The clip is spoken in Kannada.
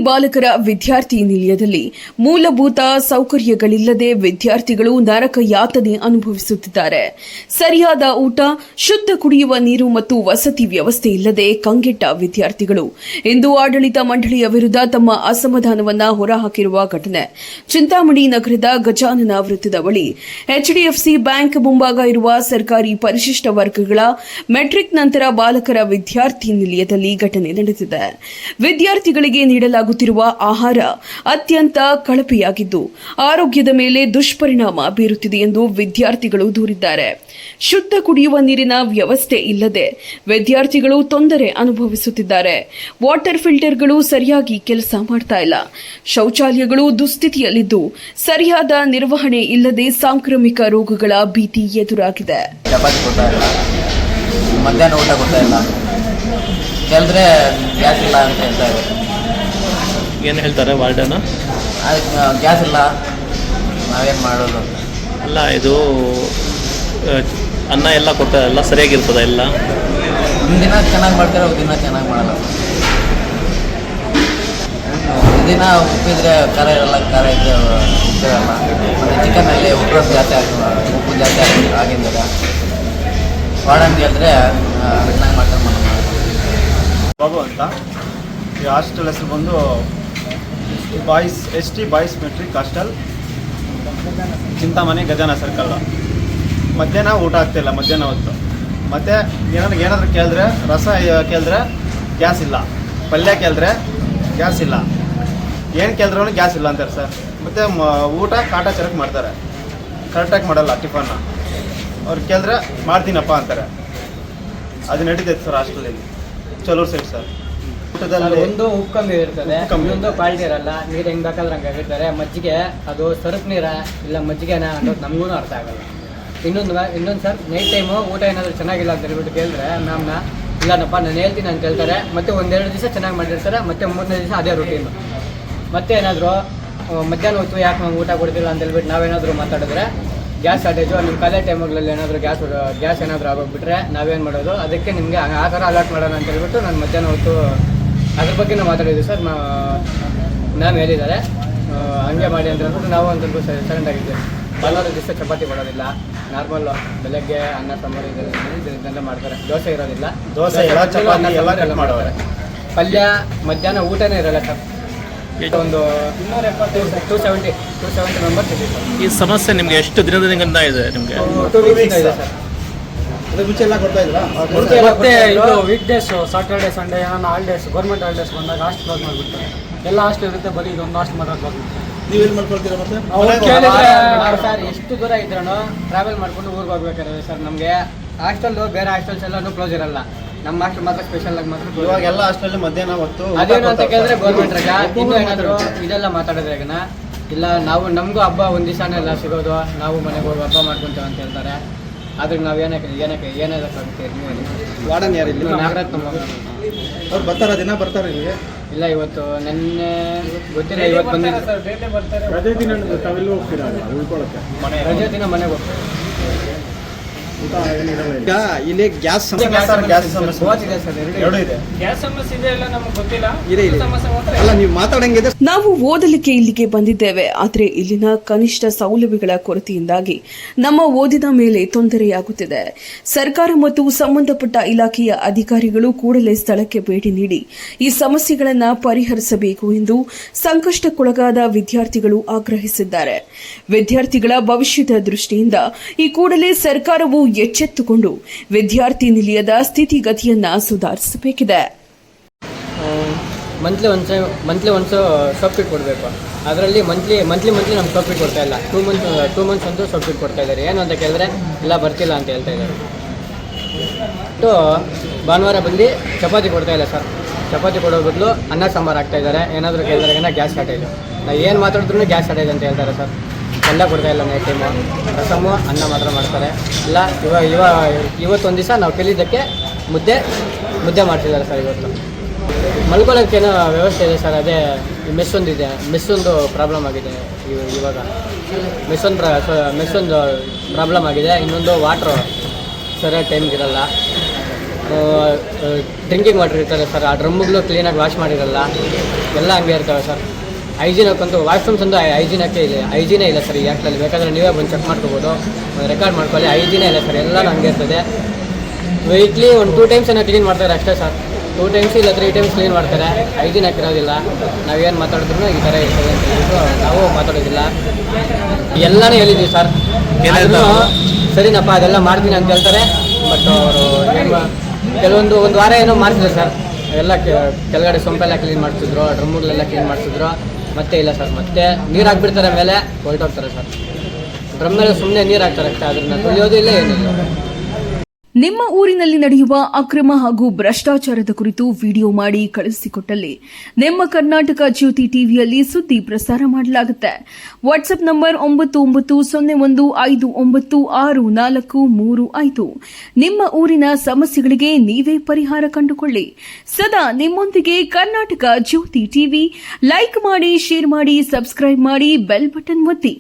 ಬಾಲಕರ ವಿದ್ಯಾರ್ಥಿ ನಿಲಯದಲ್ಲಿ ಮೂಲಭೂತ ಸೌಕರ್ಯಗಳಿಲ್ಲದೆ ವಿದ್ಯಾರ್ಥಿಗಳು ನರಕ ಯಾತನೆ ಅನುಭವಿಸುತ್ತಿದ್ದಾರೆ. ಸರಿಯಾದ ಊಟ, ಶುದ್ಧ ಕುಡಿಯುವ ನೀರು ಮತ್ತು ವಸತಿ ವ್ಯವಸ್ಥೆ ಇಲ್ಲದೆ ಕಂಗೆಟ್ಟ ವಿದ್ಯಾರ್ಥಿಗಳು ಇಂದು ಆಡಳಿತ ಮಂಡಳಿಯ ವಿರುದ್ಧ ತಮ್ಮ ಅಸಮಾಧಾನವನ್ನು ಹೊರಹಾಕಿರುವ ಘಟನೆ ಚಿಂತಾಮಣಿ ನಗರದ ಗಜಾನನ ವೃತ್ತದ ಬಳಿ ಎಚ್ಡಿಎಫ್ಸಿ ಬ್ಯಾಂಕ್ ಮುಂಭಾಗ ಇರುವ ಸರ್ಕಾರಿ ಪರಿಶಿಷ್ಟ ವರ್ಗಗಳ ಮೆಟ್ರಿಕ್ ನಂತರ ಬಾಲಕರ ವಿದ್ಯಾರ್ಥಿ ನಿಲಯದಲ್ಲಿ ಘಟನೆ ನಡೆದಿದೆ. ವಿದ್ಯಾರ್ಥಿಗಳಿಗೆ ನೀಡಲಾಗುತ್ತಿರುವ ಆಹಾರ ಅತ್ಯಂತ ಕಳಪೆಯಾಗಿದ್ದು ಆರೋಗ್ಯದ ಮೇಲೆ ದುಷ್ಪರಿಣಾಮ ಬೀರುತ್ತಿದೆ ಎಂದು ವಿದ್ಯಾರ್ಥಿಗಳು ದೂರಿದ್ದಾರೆ. ಶುದ್ಧ ಕುಡಿಯುವ ನೀರಿನ ವ್ಯವಸ್ಥೆ ಇಲ್ಲದೆ ವಿದ್ಯಾರ್ಥಿಗಳು ತೊಂದರೆ ಅನುಭವಿಸುತ್ತಿದ್ದಾರೆ. ವಾಟರ್ ಫಿಲ್ಟರ್ಗಳು ಸರಿಯಾಗಿ ಕೆಲಸ ಮಾಡ್ತಾ ಇಲ್ಲ. ಶೌಚಾಲಯಗಳು ದುಸ್ಥಿತಿಯಲ್ಲಿದ್ದು ಸರಿಯಾದ ನಿರ್ವಹಣೆ ಇಲ್ಲದೆ ಸಾಂಕ್ರಾಮಿಕ ರೋಗಗಳ ಭೀತಿ ಎದುರಾಗಿದೆ. ಮಧ್ಯಾಹ್ನ ಊಟ ಕೊಡ್ತಾ ಇಲ್ಲ, ಕೇಳಿದ್ರೆ ಗ್ಯಾಸ್ ಇಲ್ಲ ಅಂತ ಹೇಳ್ತಾರೆ. ಏನು ಹೇಳ್ತಾರೆ ವಾರ್ಡನು? ಗ್ಯಾಸ್ ಇಲ್ಲ, ನಾವೇನು ಮಾಡೋದು? ಅಲ್ಲ, ಇದು ಅನ್ನ ಎಲ್ಲ ಕೊಡ್ತಾರೆ, ಎಲ್ಲ ಸರಿಯಾಗಿರ್ತದೆ ಎಲ್ಲ? ಒಂದಿನ ಚೆನ್ನಾಗಿ ಮಾಡ್ತಾರೆ, ಒಂದಿನ ಚೆನ್ನಾಗಿ ಮಾಡಲ್ಲ. ಒಂದಿನ ಉಪ್ಪಿದ್ರೆ ಖಾರ ಇರಲ್ಲ, ಖಾರ ಇದ್ದರೆ ಉಪ್ಪಿರಲ್ಲ. ಮತ್ತು ಚಿಕನಲ್ಲಿ ಉಪ್ಪು ಜಾಸ್ತಿ ಆಗಿದ್ದಾಗ ವಾರ್ಡನ್ ಕೇಳಿದ್ರೆ ಚೆನ್ನಾಗಿ ಮಾಡ್ತಾರೆ. ಬಾಬು ಅಂತ. ಈ ಹಾಸ್ಟೆಲ್ ಹೆಸರು ಬಂದು S T boys matric hostel, Chintamani Gajana circle. ಮಧ್ಯಾಹ್ನ ಊಟ ಆಗ್ತಾಯಿಲ್ಲ, ಮಧ್ಯಾಹ್ನ ಹೊತ್ತು. ಮತ್ತು ಏನಾದರೂ ಕೇಳಿದ್ರೆ, ರಸ ಕೇಳಿದ್ರೆ ಗ್ಯಾಸ್ ಇಲ್ಲ, ಪಲ್ಯ ಕೇಳಿದ್ರೆ ಗ್ಯಾಸ್ ಇಲ್ಲ, ಏನು ಕೇಳಿದ್ರೂ ಗ್ಯಾಸ್ ಇಲ್ಲ ಅಂತಾರೆ ಸರ್. ಮತ್ತು ಊಟ ಕಾಟಾಚಾರಕ್ಕೆ ಮಾಡ್ತಾರೆ, ಕರೆಕ್ಟಾಗಿ ಮಾಡಲ್ಲ ಟಿಫನ್ನ. ಅವ್ರು ಕೇಳಿದ್ರೆ ಮಾಡ್ತೀನಪ್ಪ ಅಂತಾರೆ. ಅದು ನಡೀತೈತೆ ಸರ್ ಹಾಸ್ಟೆಲಲ್ಲಿ, ಚಲೂರು ಸೈಡ್ ಸರ್. ಊಟದಲ್ಲಿ ಒಂದು ಉಪ್ಪು ಕಮ್ಮಿ ಇರ್ತದೆ, ಇನ್ನೊಂದು ಕ್ವಾಲಿಟಿ ಇರಲ್ಲ. ನೀರು ಹೆಂಗೆ ಬೇಕಾದ್ರೆ ಹಂಗೆ ಆಗಿರ್ತಾರೆ. ಮಜ್ಜಿಗೆ ಅದು ಸರಕು ನೀರ ಇಲ್ಲ ಮಜ್ಜಿಗೆನ ಅನ್ನೋದು ನಮಗೂ ಅರ್ಥ ಆಗಲ್ಲ. ಇನ್ನೊಂದು ಸರ್, ನೈಟ್ ಟೈಮು ಊಟ ಏನಾದರೂ ಚೆನ್ನಾಗಿಲ್ಲ ಅಂತ ಹೇಳ್ಬಿಟ್ಟು ಕೇಳಿದ್ರೆ ಮ್ಯಾಮ್ನ, ಇಲ್ಲನಪ್ಪ ನಾನು ಹೇಳ್ತೀನಿ ಅಂತ ಹೇಳ್ತಾರೆ. ಮತ್ತು ಒಂದೆರಡು ದಿವಸ ಚೆನ್ನಾಗಿ ಮಾಡಿರ್ತಾರೆ, ಮತ್ತು ಮೂರನೇ ದಿವಸ ಅದೇ ರೂಟೀನು. ಮತ್ತೆ ಏನಾದರೂ ಮಧ್ಯಾಹ್ನ ಹೊತ್ತು ಯಾಕೆ ನಾವು ಊಟ ಕೊಡ್ತಿಲ್ಲ ಅಂತ ಹೇಳ್ಬಿಟ್ಟು ನಾವೇನಾದರೂ ಮಾತಾಡಿದ್ರೆ ಗ್ಯಾಸ್ ಶಾರ್ಟೇಜು, ನಿಮ್ಮ ಕಾಲೇಜ್ ಟೈಮ್ಗಳಲ್ಲಿ ಏನಾದರೂ ಗ್ಯಾಸ್ ಏನಾದರೂ ಆಗೋಗ್ಬಿಟ್ರೆ ನಾವೇನು ಮಾಡೋದು, ಅದಕ್ಕೆ ನಿಮಗೆ ಆ ಥರ ಅಲರ್ಟ್ ಮಾಡೋಣ ಅಂತ ಹೇಳ್ಬಿಟ್ಟು ನಾನು ಮಧ್ಯಾಹ್ನ ಹೊತ್ತು ಅದ್ರ ಬಗ್ಗೆ ನಾವು ಮಾತಾಡಿದ್ವಿ ಸರ್. ಮ್ಯಾಮ್ ಹೇಳಿದ್ದಾರೆ ಹಂಗೆ ಮಾಡಿ ಅಂತ ಹೇಳ್ಬಿಟ್ಟು ನಾವು ಒಂದು ಸ್ವಲ್ಪ ಸೈಲೆಂಟ್ ಆಗಿದ್ವಿ. ಭಾನುವಾರ ದಿವಸ ಚಪಾತಿ ಕೊಡೋದಿಲ್ಲ, ನಾರ್ಮಲ್ ಬೆಳಗ್ಗೆ ಅನ್ನ ಸಾಂಬಾರು ಇದನ್ನೆಲ್ಲ ಮಾಡ್ತಾರೆ. ದೋಸೆ ಇರೋದಿಲ್ಲ, ಅನ್ನ ಮಾಡೋರೆ. ಪಲ್ಯ ಮಧ್ಯಾಹ್ನ ಊಟನೇ ಇರೋಲ್ಲ ಸರ್. ಒಂದು 270 ಮೆಂಬರ್ಸ್ ಇದೆ ಸರ್. ಈ ಸಮಸ್ಯೆ ನಿಮಗೆ ಎಷ್ಟು ದಿನದಿಂದ ಇದೆ? ನಿಮಗೆ 2 ವೀಕ್ಸ್ ಇದೆ ಸರ್. ಮುಂಚೆ ಎಲ್ಲ ಕೊಡ್ತಾ ಇದ್ರಾ? ಮತ್ತೆ ಇದು ವೀಕ್ ಡೇಸ್, ಸಾಟರ್ಡೆ ಸಂಡೇ ಏನೋ ಹಾಲಿಡೇಸ್, ಗೌರ್ಮೆಂಟ್ ಹಾಲಿಡೇಸ್ ಬಂದಾಗ ಹಾಸ್ಟೆಲ್ ಕ್ಲೋಸ್ ಮಾಡಿಬಿಡ್ತಾರೆ. ಎಲ್ಲ ಹಾಸ್ಟೆಲ್ ಇರುತ್ತೆ, ಬರೀ ಇದೊಂದು ಹಾಸ್ಟೆಲ್ ಮಾತ್ರ ಕ್ಲೋಸ್ ಮಾಡ್ತಾರೆ. ನೀವೇನು ಮಾಡ್ಕೊಳ್ತೀರಾ? ಮತ್ತೆ ಸರ್ ಎಷ್ಟು ದೂರ ಇದ್ರೂ ಟ್ರಾವೆಲ್ ಮಾಡ್ಕೊಂಡು ಊರಿಗೆ ಹೋಗ್ಬೇಕಾದ್ರೆ ಸರ್, ನಮಗೆ ಹಾಸ್ಟೆಲ್ಲು ಬೇರೆ ಹಾಸ್ಟೆಲ್ಸ್ ಎಲ್ಲನೂ ಕ್ಲೋಸ್ ಇರಲ್ಲ. ನಮ್ಮ ಹಾಸ್ಟೆಲ್ ಮಾತ್ರ ಸ್ಪೆಷಲ್ ಆಗಿ ಮಾತ್ರ. ಇವಾಗ ಎಲ್ಲ ಹಾಸ್ಟೆಲ್ ಮಧ್ಯಾಹ್ನ ಹೊತ್ತು ಅದೇನು ಅಂತ ಕೇಳಿದ್ರೆ ಗೌರ್ಮೆಂಟ್ ರಜಾ. ಇನ್ನೂ ಏನಾದರೂ ಇದೆಲ್ಲ ಮಾತಾಡಿದ್ರೆ ಈಗ ಇಲ್ಲ, ನಮಗೂ ಹಬ್ಬ ಒಂದು ದಿವಸನೇ ಎಲ್ಲ ಸಿಗೋದು, ನಾವು ಮನೆಗೆ ಹೋಗಿ ಹಬ್ಬ ಮಾಡ್ಕೊತೇವೆ ಅಂತ ಹೇಳ್ತಾರೆ. ಆದ್ರೆ ನಾವು ಏನಾಗುತ್ತೆ? ವಾರ್ಡನ್ ಯಾರು ಇಲ್ಲಿ? ನಾಗರಾಜ್ ನಮ್ಮ ಅವ್ರು ಬರ್ತಾರ? ದಿನ ಬರ್ತಾರೆ ಇಲ್ಲಿ? ಇಲ್ಲ, ಇವತ್ತು ನೆನ್ನೆ ಗೊತ್ತಿಲ್ಲ, ಇವತ್ತು ಬಂದಿದ್ದು. ರಜೆ ದಿನ ತಾವೆಲ್ಲ ಹೋಗ್ತೀರಾ ಉಳ್ಕೊಳಕ್ಕೆ? ರಜೆ ದಿನ ಮನೆಗೆ ಹೋಗ್ತೀವಿ. ಇಲ್ಲಿ ಗ್ಯಾಸ್ ಇದೆ ಸರ್, ಎರಡು ಇದೆ. ಗ್ಯಾಸ್ ಸಮಸ್ಯೆ ಇದೆ, ಎಲ್ಲ ನಮಗೆ ಗೊತ್ತಿಲ್ಲ. ಅಲ್ಲ, ನೀವು ಮಾತಾಡಂಗಿದೆ. ನಾವು ಓದಲಿಕ್ಕೆ ಇಲ್ಲಿಗೆ ಬಂದಿದ್ದೇವೆ, ಆದರೆ ಇಲ್ಲಿನ ಕನಿಷ್ಠ ಸೌಲಭ್ಯಗಳ ಕೊರತೆಯಿಂದಾಗಿ ನಮ್ಮ ಓದಿನ ಮೇಲೆ ತೊಂದರೆಯಾಗುತ್ತಿದೆ. ಸರ್ಕಾರ ಮತ್ತು ಸಂಬಂಧಪಟ್ಟ ಇಲಾಖೆಯ ಅಧಿಕಾರಿಗಳು ಕೂಡಲೇ ಸ್ಥಳಕ್ಕೆ ಭೇಟಿ ನೀಡಿ ಈ ಸಮಸ್ಯೆಗಳನ್ನು ಪರಿಹರಿಸಬೇಕು ಎಂದು ಸಂಕಷ್ಟಕ್ಕೊಳಗಾದ ವಿದ್ಯಾರ್ಥಿಗಳು ಆಗ್ರಹಿಸಿದ್ದಾರೆ. ವಿದ್ಯಾರ್ಥಿಗಳ ಭವಿಷ್ಯದ ದೃಷ್ಟಿಯಿಂದ ಈ ಕೂಡಲೇ ಸರ್ಕಾರವು ಎಚ್ಚೆತ್ತುಕೊಂಡು ವಿದ್ಯಾರ್ಥಿ ನಿಲಯದ ಸ್ಥಿತಿಗತಿಯನ್ನ ಸುಧಾರಿಸಬೇಕಿದೆ. ಮಂತ್ಲಿ ಒಂದು ಸೋಪ್ ಕಿಟ್ ಕೊಡಬೇಕು. ಅದರಲ್ಲಿ ಮಂತ್ಲಿ ನಮ್ಗೆ ಸೋಪ್ ಕಿಟ್ ಕೊಡ್ತಾ ಇಲ್ಲ. 2 ಮಂತ್ಸ್ ಒಂದು ಸೋಪ್ ಕಿಟ್ ಕೊಡ್ತಾ ಇದ್ದಾರೆ. ಏನು ಅಂತ ಕೇಳಿದ್ರೆ ಇಲ್ಲ ಬರ್ತಿಲ್ಲ ಅಂತ ಹೇಳ್ತಾ ಇದ್ದಾರೆ. ಭಾನುವಾರ ಬಂದು ಚಪಾತಿ ಕೊಡ್ತಾ ಇಲ್ಲ ಸರ್. ಚಪಾತಿ ಕೊಡೋ ಬದಲು ಅನ್ನ ಸಾಂಬಾರು ಆಗ್ತಾ ಇದ್ದಾರೆ. ಏನಾದರೂ ಕೇಳಿದ್ರೆ ಗ್ಯಾಸ್ ಶಾರ್ಟೇಜ್, ನಾವು ಏನು ಮಾತಾಡಿದ್ರು ಗ್ಯಾಸ್ ಶಾರ್ಟೇಜ್ ಅಂತ ಹೇಳ್ತಾರೆ ಸರ್. ಎಲ್ಲ ಕೊಡ್ತಾ ಇಲ್ಲ. ನೈಟ್ ಟೈಮು ರಸಮ್ಮು ಅನ್ನ ಮಾತ್ರ ಮಾಡ್ತಾರೆ. ಇಲ್ಲ ಇವತ್ತೊಂದು ದಿವಸ ನಾವು ಕೇಳಿದ್ದಕ್ಕೆ ಮುದ್ದೆ ಮಾಡ್ತಿದ್ದಾರೆ ಸರ್. ಇವತ್ತು ಮಲ್ಕೊಳ್ಳೋಕ್ಕೇನೋ ವ್ಯವಸ್ಥೆ ಇದೆ ಸರ್, ಅದೇ ಮೆಸ್ಸೊಂದಿದೆ. ಮೆಸ್ಸೊಂದು ಪ್ರಾಬ್ಲಮ್ ಆಗಿದೆ ಇವಾಗ. ಮೆಸ್ಸೊಂದು ಪ್ರಾಬ್ಲಮ್ ಆಗಿದೆ. ಇನ್ನೊಂದು ವಾಟ್ರು ಸರಿಯಾದ ಟೈಮ್ಗಿರಲ್ಲ. ಡ್ರಿಂಕಿಂಗ್ ವಾಟರ್ ಇರ್ತದೆ ಸರ್, ಆ ಡ್ರಮ್ಗಳು ಕ್ಲೀನಾಗಿ ವಾಶ್ ಮಾಡಿರಲ್ಲ, ಎಲ್ಲ ಹಂಗೆ ಇರ್ತವೆ ಸರ್. ಹೈಜೀನಕ್ಕಂತೂ ವಾಶ್ರೂಮ್ಸ್ ಒಂದು ಹೈಜೀನೇ ಇಲ್ಲ ಸರ್ ಈ ಆ್ಯಕ್ಟಲ್ಲಿ. ಬೇಕಾದರೆ ನೀವೇ ಬಂದು ಚೆಕ್ ಮಾಡ್ಕೋಬೋದು, ರೆಕಾರ್ಡ್ ಮಾಡ್ಕೊಳ್ಳಿ. ಹೈಜೀನೇ ಇಲ್ಲ ಸರ್, ಎಲ್ಲ ಹಂಗೆ ಇರ್ತದೆ. ವೀಕ್ಲಿ ಒಂದು 2 ಟೈಮ್ಸ್ ಏನೋ ಕ್ಲೀನ್ ಮಾಡ್ತಾರೆ ಅಷ್ಟೇ ಸರ್. 2 ಟೈಮ್ಸ್ ಇಲ್ಲ 3 ಟೈಮ್ಸ್ ಕ್ಲೀನ್ ಮಾಡ್ತಾರೆ. ಹೈಜೀನ್ ಹಾಕಿರೋದಿಲ್ಲ. ನಾವೇನು ಮಾತಾಡಿದ್ರು ಈ ಥರ ಇರ್ತದೆ ಅಂತ ಹೇಳ್ಬಿಟ್ಟು ನಾವು ಮಾತಾಡೋದಿಲ್ಲ. ಎಲ್ಲನೂ ಹೇಳಿದ್ದೀವಿ ಸರ್. ಸರಿನಪ್ಪ ಅದೆಲ್ಲ ಮಾಡ್ತೀನಿ ಅಂತ ಹೇಳ್ತಾರೆ. ಬಟ್ ಅವರು ಕೆಲವೊಂದು ಒಂದು ವಾರ ಏನೋ ಮಾಡ್ತಿದ್ರು ಸರ್. ಎಲ್ಲ ಕೆಳಗಡೆ ಸೊಂಪೆಲ್ಲ ಕ್ಲೀನ್ ಮಾಡಿಸಿದ್ರು, ಡ್ರಮ್ಗಳೆಲ್ಲ ಕ್ಲೀನ್ ಮಾಡಿಸಿದ್ರು. ಮತ್ತೆ ಇಲ್ಲ ಸರ್, ಮತ್ತೆ ನೀರು ಹಾಕ್ಬಿಡ್ತಾರೆ ಮೇಲೆ, ಹೊರಟೋಗ್ತಾರೆ ಸರ್. ಡ್ರಮ್ ಮೇಲೆ ಸುಮ್ಮನೆ ನೀರು ಹಾಕ್ತಾರೆ ಅಷ್ಟೇ, ಅದನ್ನ ತೊಳೆಯೋದು ಇಲ್ಲ ಏನಿಲ್ಲ. ನಿಮ್ಮ ಊರಿನಲ್ಲಿ ನಡೆಯುವ ಅಕ್ರಮ ಹಾಗೂ ಭ್ರಷ್ಟಾಚಾರದ ಕುರಿತು ವಿಡಿಯೋ ಮಾಡಿ ಕಳುಹಿಸಿಕೊಟ್ಟಲ್ಲಿ ನಿಮ್ಮ ಕರ್ನಾಟಕ ಜ್ಯೋತಿ ಟಿವಿಯಲ್ಲಿ ಸುದ್ದಿ ಪ್ರಸಾರ ಮಾಡಲಾಗುತ್ತೆ. WhatsApp number 9901596435. ನಿಮ್ಮ ಊರಿನ ಸಮಸ್ಯೆಗಳಿಗೆ ನೀವೇ ಪರಿಹಾರ ಕಂಡುಕೊಳ್ಳಿ. ಸದಾ ನಿಮ್ಮೊಂದಿಗೆ ಕರ್ನಾಟಕ ಜ್ಯೋತಿ ಟಿವಿ. ಲೈಕ್ ಮಾಡಿ, ಶೇರ್ ಮಾಡಿ, ಸಬ್ಸ್ಕ್ರೈಬ್ ಮಾಡಿ, ಬೆಲ್ ಬಟನ್ ಒತ್ತಿ.